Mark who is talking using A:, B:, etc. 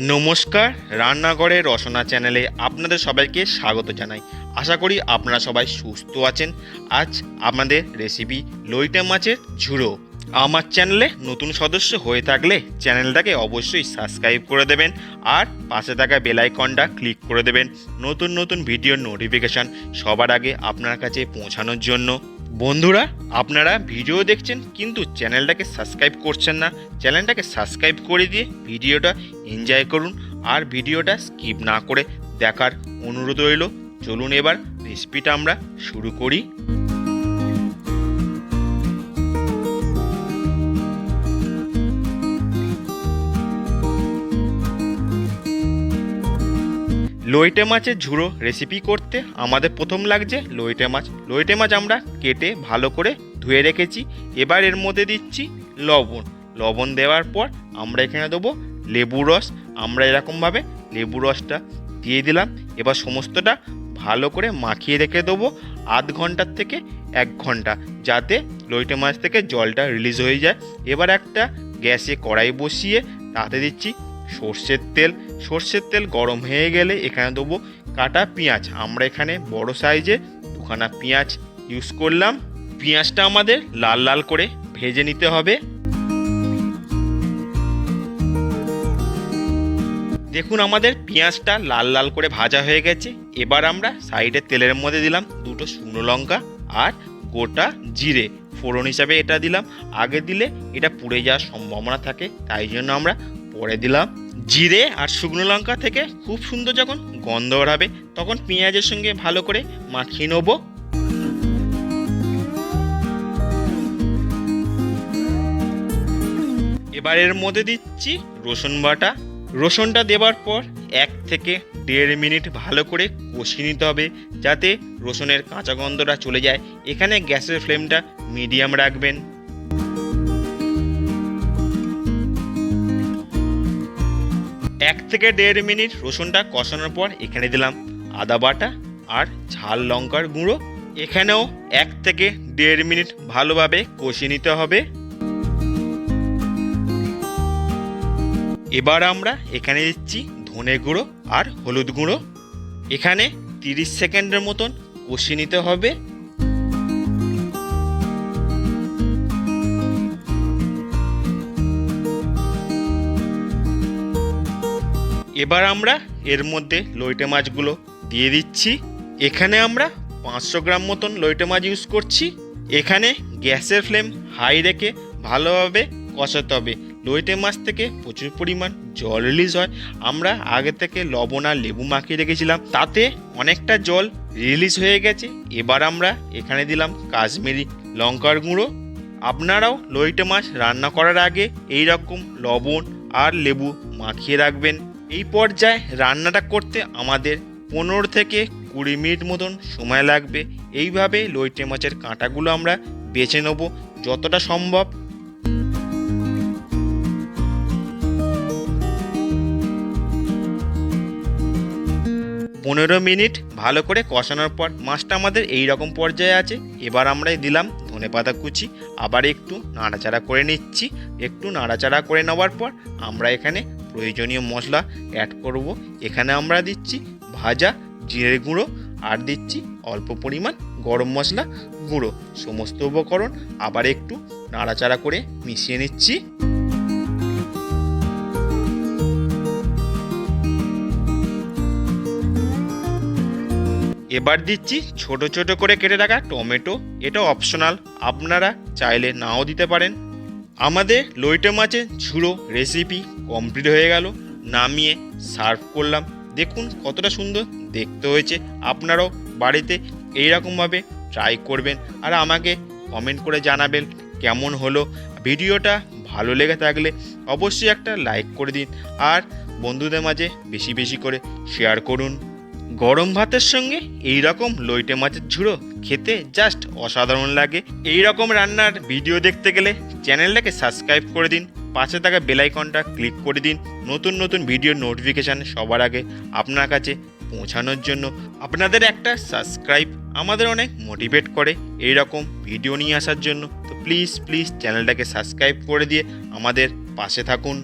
A: নমস্কার, রান্নাঘরে রসনা চ্যানেলে আপনাদের সবাইকে স্বাগত জানাই। আশা করি আপনারা সবাই সুস্থ আছেন। আজ আপনাদের রেসিপি লইটা মাছের ঝুড়ো। আমার চ্যানেলে নতুন সদস্য হয়ে থাকলে চ্যানেলটাকে অবশ্যই সাবস্ক্রাইব করে দেবেন আর পাশে থাকা বেল আইকনটা ক্লিক করে দেবেন নতুন নতুন ভিডিওর নোটিফিকেশান সবার আগে আপনার কাছে পৌঁছানোর জন্য। বন্ধুরা, আপনারা ভিডিও দেখছেন কিন্তু চ্যানেলটাকে সাবস্ক্রাইব করছেন না। চ্যানেলটাকে সাবস্ক্রাইব করে দিয়ে ভিডিওটা এনজয় করুন আর ভিডিওটা স্কিপ না করে দেখার অনুরোধ রইল। চলুন এবার রেসিপিটা আমরা শুরু করি। লইটে মাছের ঝুড়ো রেসিপি করতে আমাদের প্রথম লাগছে লইটে মাছ। লইটে মাছ আমরা কেটে ভালো করে ধুয়ে রেখেছি। এবার এর মধ্যে দিচ্ছি লবণ দেওয়ার পর আমরা এখানে দেবো লেবু রস। আমরা এরকমভাবে লেবু রসটা দিয়ে দিলাম। এবার সমস্তটা ভালো করে মাখিয়ে রেখে দেবো আধ ঘন্টার থেকে 1 ঘন্টা, যাতে লইটে মাছ থেকে জলটা রিলিজ হয়ে যায়। এবার একটা গ্যাসে কড়াই বসিয়ে তাতে দিচ্ছি সর্ষের তেল গরম হয়ে গেলে এখানে দেবো কাটা পেঁয়াজ। আমরা এখানে বড় সাইজে 2খানা পেঁয়াজ ইউজ করলাম। পেঁয়াজটা আমাদের লাল লাল করে ভেজে নিতে হবে। দেখুন আমাদের পেঁয়াজটা লাল লাল করে ভাজা হয়ে গেছে। এবার আমরা সাইডে তেলের মধ্যে দিলাম 2টো শুকনো লঙ্কা আর গোটা জিরে ফোড়ন হিসাবে এটা দিলাম। আগে দিলে এটা পুড়ে যাওয়ার সম্ভাবনা থাকে, তাই জন্য আমরা পরে দিলাম। জিরে আর শুকনো লঙ্কা থেকে খুব সুন্দর যখন গন্ধ বেরাবে তখন পেঁয়াজের সঙ্গে ভালো করে মাখিয়ে নেব। এবার এর মধ্যে দিচ্ছি রসুন বাটা। রসুনটা দেওয়ার পর 1 থেকে 1.5 মিনিট ভালো করে কষিয়ে নিতে হবে, যাতে রসুনের কাঁচা গন্ধটা চলে যায়। এখানে গ্যাসের ফ্লেমটা মিডিয়াম রাখবেন। 1 থেকে 1.5 মিনিট রসুনটা কষানোর পর এখানে দিলাম আদা বাটা আর ঝাল লঙ্কার গুঁড়ো। এখানেও 1 থেকে 1.5 মিনিট ভালোভাবে কষিয়ে নিতে হবে। এবার আমরা এখানে দিচ্ছি ধনে গুঁড়ো আর হলুদ গুঁড়ো। এখানে 30 সেকেন্ডের মতন কষিয়ে নিতে হবে। এবার আমরা এর মধ্যে লইটে মাছগুলো দিয়ে দিচ্ছি। এখানে আমরা 500 গ্রাম মতন লইটে মাছ ইউজ করছি। এখানে গ্যাসের ফ্লেম হাই রেখে ভালোভাবে কষাতে হবে। লইটে মাছ থেকে প্রচুর পরিমাণ জল রিলিজ হয়। আমরা আগে থেকে লবণ আর লেবু মাখিয়ে রেখেছিলাম, তাতে অনেকটা জল রিলিজ হয়ে গেছে। এবার আমরা এখানে দিলাম কাশ্মীরি লঙ্কার গুঁড়ো। আপনারাও লইটে মাছ রান্না করার আগে এই রকম লবণ আর লেবু মাখিয়ে রাখবেন। এই পর্যায়ে রান্নাটা করতে আমাদের 15 থেকে 20 মিনিট মতন সময় লাগবে। এইভাবে লইটে মাছের কাঁটাগুলো আমরা বেছে নেব যতটা সম্ভব। 15 মিনিট ভালো করে কষানোর পর মাছটা আমাদের এই রকম পর্যায়ে আছে। এবার আমরা দিলাম ধনেপাতা কুচি, আবার একটু নাড়াচাড়া করে নিচ্ছি। একটু নাড়াচাড়া করে নেওয়ার পর আমরা এখানে প্রয়োজনীয় মশলা অ্যাড করব। এখানে আমরা দিচ্ছি ভাজা জিরে গুঁড়ো আর দিচ্ছি অল্প পরিমাণ গরম মশলা গুঁড়ো। সমস্ত উপকরণ আবার একটু নাড়াচাড়া করে মিশিয়ে নিচ্ছি। এবার দিচ্ছি ছোট ছোট করে কেটে রাখা টমেটো। এটা অপশনাল, আপনারা চাইলে নাও দিতে পারেন। আমাদের লইটে মাছের ঝুড়ো রেসিপি কমপ্লিট হয়ে গেল। নামিয়ে সার্ভ করলাম। দেখুন কতটা সুন্দর দেখতে হয়েছে। আপনারাও বাড়িতে এইরকমভাবে ট্রাই করবেন আর আমাকে কমেন্ট করে জানাবেন কেমন হলো। ভিডিওটা ভালো লেগে থাকলে অবশ্যই একটা লাইক করে দিন আর বন্ধুদের মাঝে বেশি বেশি করে শেয়ার করুন। গরম ভাতের সঙ্গে এই রকম লইটে মাছের ঝুড়ো খেতে জাস্ট অসাধারণ লাগে। এই রকম রান্নার ভিডিও দেখতে গেলে চ্যানেলটাকে সাবস্ক্রাইব করে দিন, পাশে থাকা বেল আইকনটা ক্লিক করে দিন নতুন নতুন ভিডিওর নোটিফিকেশান সবার আগে আপনার কাছে পৌঁছানোর জন্য। আপনাদের একটা সাবস্ক্রাইব আমাদের অনেক মোটিভেট করে এই রকম ভিডিও নিয়ে আসার জন্য। তো প্লিজ চ্যানেলটাকে সাবস্ক্রাইব করে দিয়ে আমাদের পাশে থাকুন।